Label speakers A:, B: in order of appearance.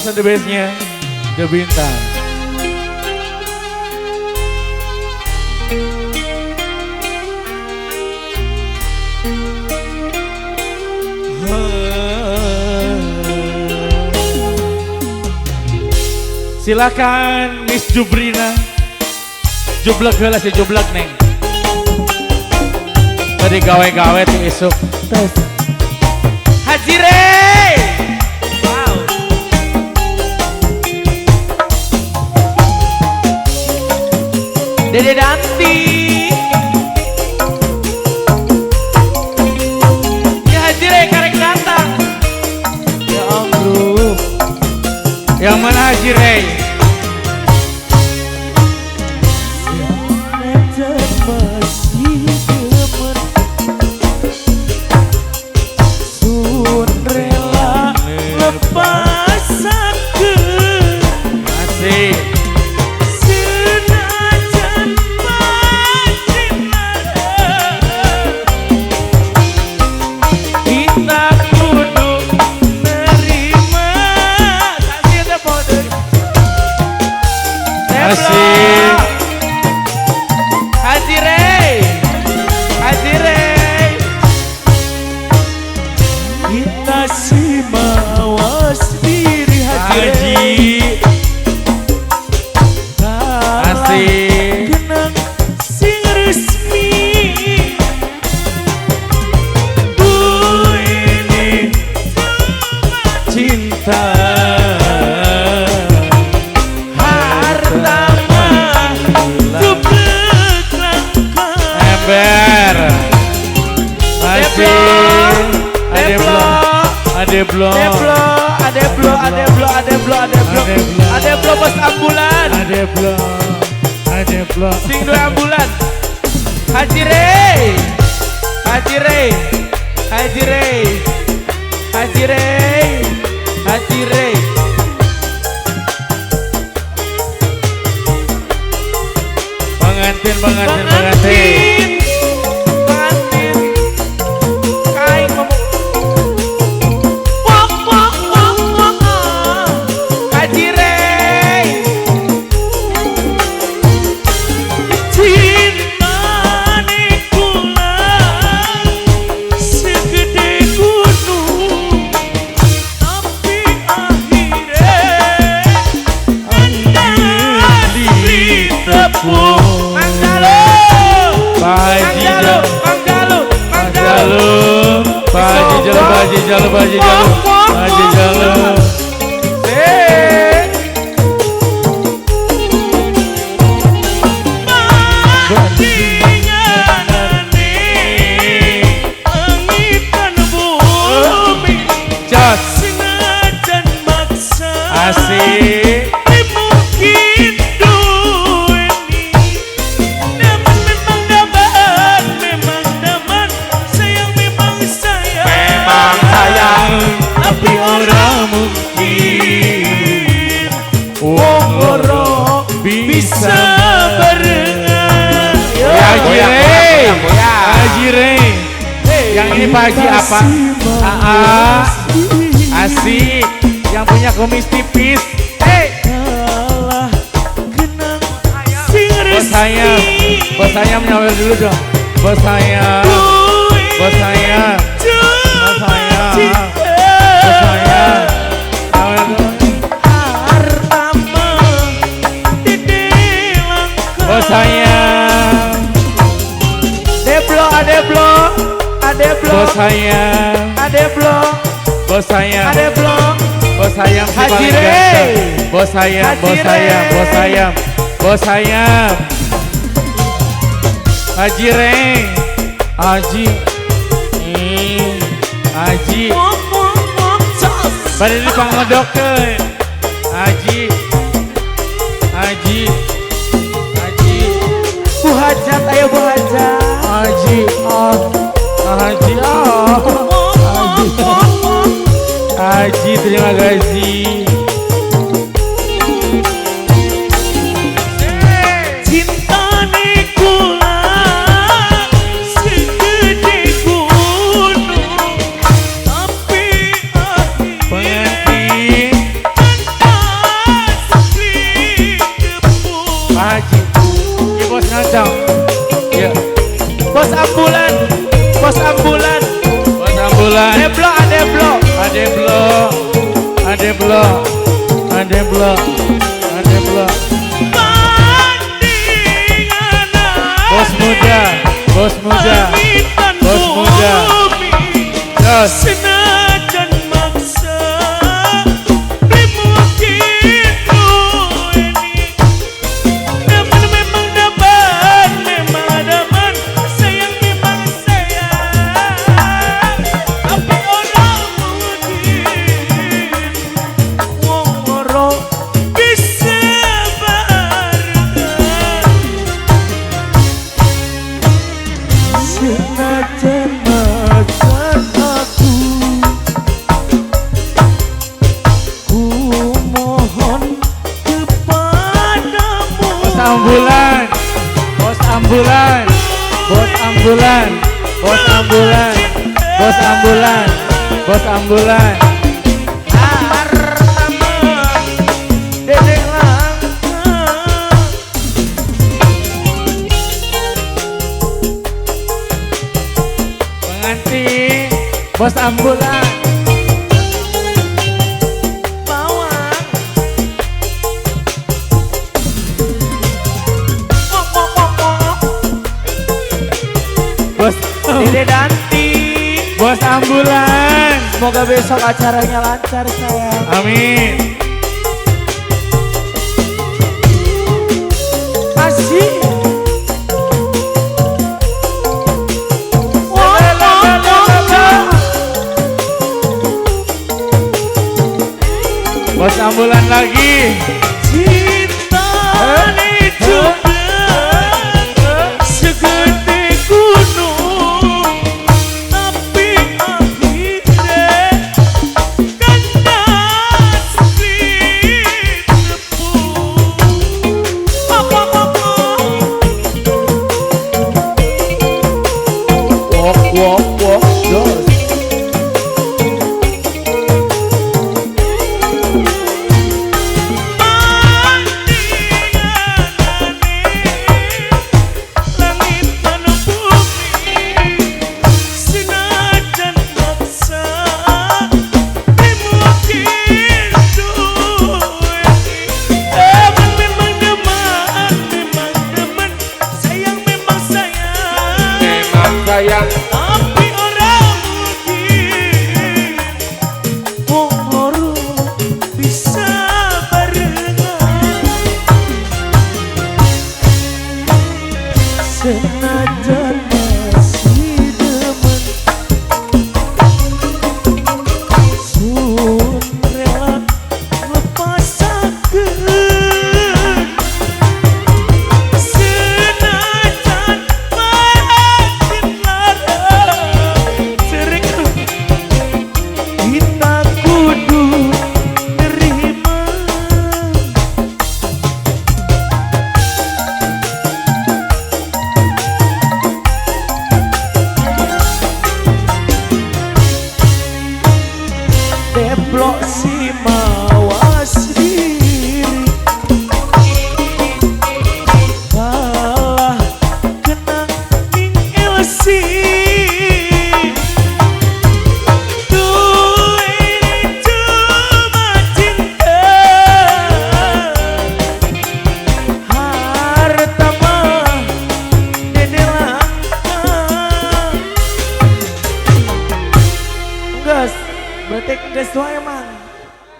A: The base-nya The Bintang. Silakan Miss Jubrina. Jublek heula si jublek neng. Tadi gawe-gawe ti isuk. Tes. Haji Rey. Wow. Dede Danti. Ya Haji Rey karek datang. Ya Allah. Yang mana Haji Rey? Haji Rey, Haji Rey,
B: kita si mawas diri Haji
A: asik,
B: kenang sing resmi. Bu ini cinta.
A: Adeblo
B: bos ambulan.
A: Adeblo.
B: Sing dua ambulan. Haji Rey, Haji Rey, Haji Rey, Haji Rey, Haji Rey.
A: Pengantin. Haji Jalu. Asik.
B: Tapi orang mungkin Wongoro bisa barengan.
A: Haji Rey, Haji Rey. Yang ini Pak Haji apa? Asik. Yang punya kumis tipis. Bos saya menyawir dulu dong. Bos saya. Bos sayang, bos sayang,
B: Haji Rey,
A: bos sayang, Haji Rey, Haji, pada di pangodok ke, Haji,
B: Bu Hajat, ayo Bu Hajat.
A: Haji, terima kasih.
B: Cinta nikula segede gunung, tapi
A: Pengantin Senajam. Ya.
B: Bos ambulan, bos ambulan.
A: Bos ambulan.
B: Adeblo, adeblo.
A: Adeblo. Adeblo. Adeblo. Adeblo. Bos muda. Bos muda. Bos muda. Yes.
B: Senajan maksa dimungkin ini Daman memang daman, memang daman sayang memang sayang tapi orang mungkin wong loro bisa barengan senajan makan aku ku mohon kepadamu
A: Bos ambulan. Bos ambulan. Bos ambulan. Bos ambulan. Bos ambulan. Bos ambulan.
B: hartama dedek langka
A: Pengantin. Bos ambulan.
B: bawang
A: Bos.
B: Dede Danti
A: Bos ambulan.
B: semoga besok acaranya lancar sayang
A: Amin.
B: Asih
A: Bos ambulan lagi.
B: cinta ini juga segede gunung tapi akhirnya kandas di tepung
A: Wok dos. Sayang.
B: Tapi orang mungkin wong loro bisa barengan senajan masih demen sun rela lepasakeun senajan makin larang cerik kita kudu nerima deblok si mawas diri kalah kena ning elsi duit cuma cinta harta mah dede langka gas berarti gas doa emang